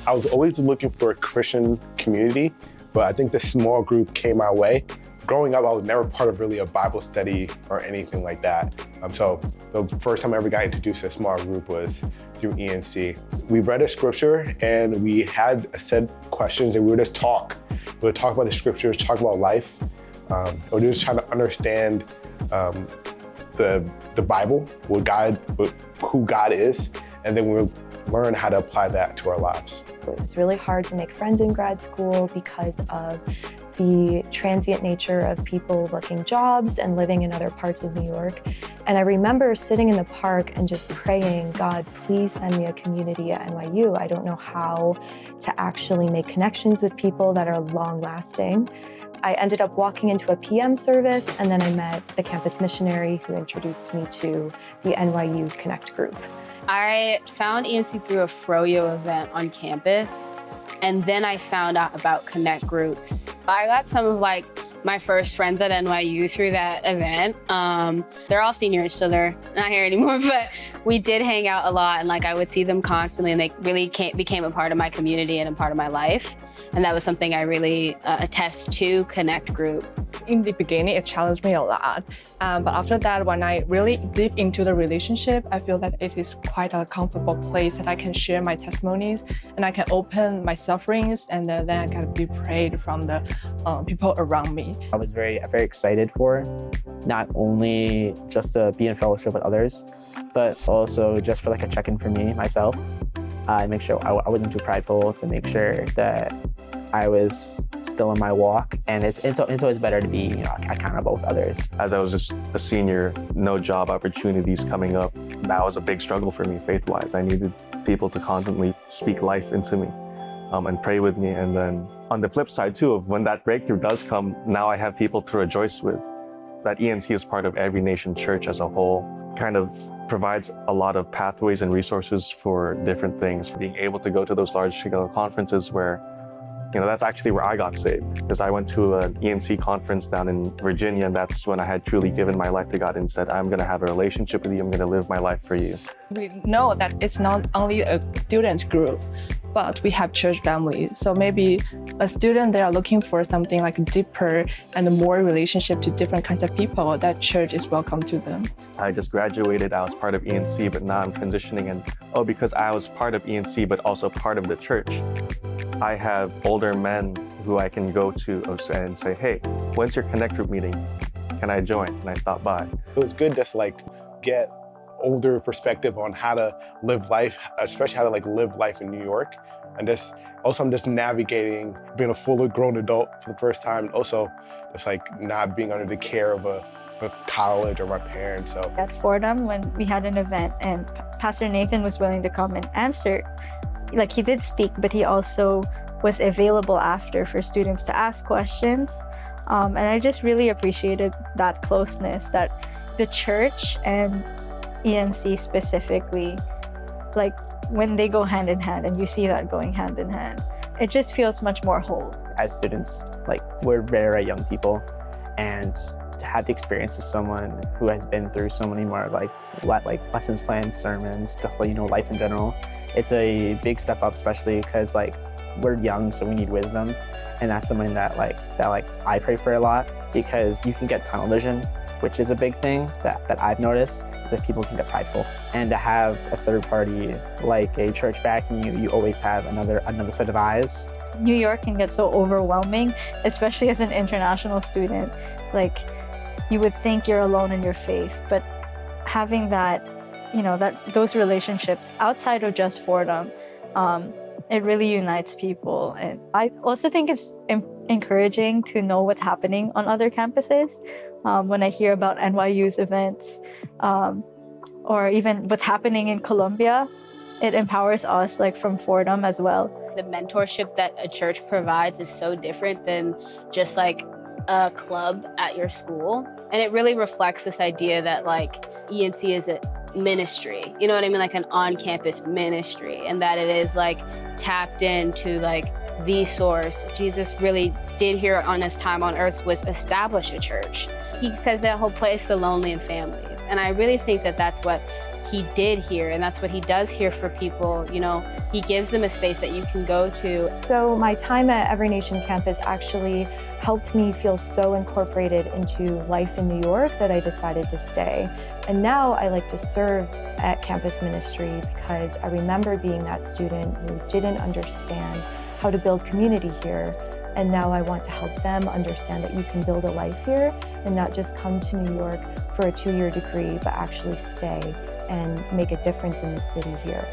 I was always looking for a Christian community, but I think the small group came my way. Growing up, I was never part of really a Bible study or anything like that. So the first time I ever got introduced to a small group was through ENC. We read a scripture and we had a set questions and we would just talk. We would talk about the scriptures, talk about life. We were just trying to understand the Bible, who God is, and then we would learn how to apply that to our lives. It's really hard to make friends in grad school because of the transient nature of people working jobs and living in other parts of New York. And I remember sitting in the park and just praying, God, please send me a community at NYU. I don't know how to actually make connections with people that are long-lasting. I ended up walking into a PM service, and then I met the campus missionary who introduced me to the NYU Connect group. I found ENC through a Froyo event on campus, and then I found out about Connect groups. I got some of my first friends at NYU through that event. They're all seniors, so they're not here anymore, but we did hang out a lot, and I would see them constantly, and they really became a part of my community and a part of my life. And that was something I really attest to Connect group. In the beginning, it challenged me a lot. But after that, when I really deep into the relationship, I feel that it is quite a comfortable place that I can share my testimonies and I can open my sufferings, and then I can be prayed from the people around me. I was very excited for not only just to be in fellowship with others, but also just for a check-in for me, myself. Make sure I wasn't too prideful, to make sure that I was still in my walk, and it's always better to be accountable with others. As I was just a senior, no job opportunities coming up. That was a big struggle for me faith-wise. I needed people to constantly speak life into me and pray with me. And then on the flip side too, of when that breakthrough does come, now I have people to rejoice with. That ENC is part of every Nation church as a whole, kind of provides a lot of pathways and resources for different things. Being able to go to those large-scale conferences where, that's actually where I got saved, because I went to an ENC conference down in Virginia, and that's when I had truly given my life to God and said, I'm going to have a relationship with you, I'm going to live my life for you. We know that it's not only a student group, but we have church family. So maybe a student, they are looking for something deeper and more relationship to different kinds of people, that church is welcome to them. I just graduated, I was part of ENC, but now I'm transitioning, and because I was part of ENC, but also part of the church, I have older men who I can go to and say, hey, when's your Connect group meeting? Can I join? Can I stop by? It was good just to get older perspective on how to live life, especially how to live life in New York. And I'm just navigating being a fully grown adult for the first time. Also, just not being under the care of a college or my parents. So at Fordham, when we had an event and Pastor Nathan was willing to come and answer, he did speak, but he also was available after for students to ask questions. And I just really appreciated that closeness, that the church and ENC specifically, when they go hand in hand, and you see that going hand in hand, it just feels much more whole. As students, we're very young people, and to have the experience of someone who has been through so many more lessons plans, sermons, just life in general, it's a big step up, especially because we're young, so we need wisdom, and that's something that I pray for a lot, because you can get tunnel vision, which is a big thing that I've noticed, is that people can get prideful. And to have a third party like a church backing you, you always have another set of eyes. New York can get so overwhelming, especially as an international student. You would think you're alone in your faith, but having those relationships outside of just Fordham, it really unites people. And I also think it's encouraging to know what's happening on other campuses. When I hear about NYU's events, or even what's happening in Columbia, it empowers us from Fordham as well. The mentorship that a church provides is so different than just a club at your school. And it really reflects this idea that ENC is a ministry, you know what I mean? An on-campus ministry, and that it is tapped into the source. Jesus really did here on his time on earth was establish a church. He says that he'll place the lonely in families. And I really think that that's what he did here, and that's what he does here for people. You know, he gives them a space that you can go to. So my time at Every Nation campus actually helped me feel so incorporated into life in New York that I decided to stay. And now I like to serve at campus ministry because I remember being that student who didn't understand how to build community here. And now I want to help them understand that you can build a life here and not just come to New York for a 2-year degree, but actually stay and make a difference in the city here.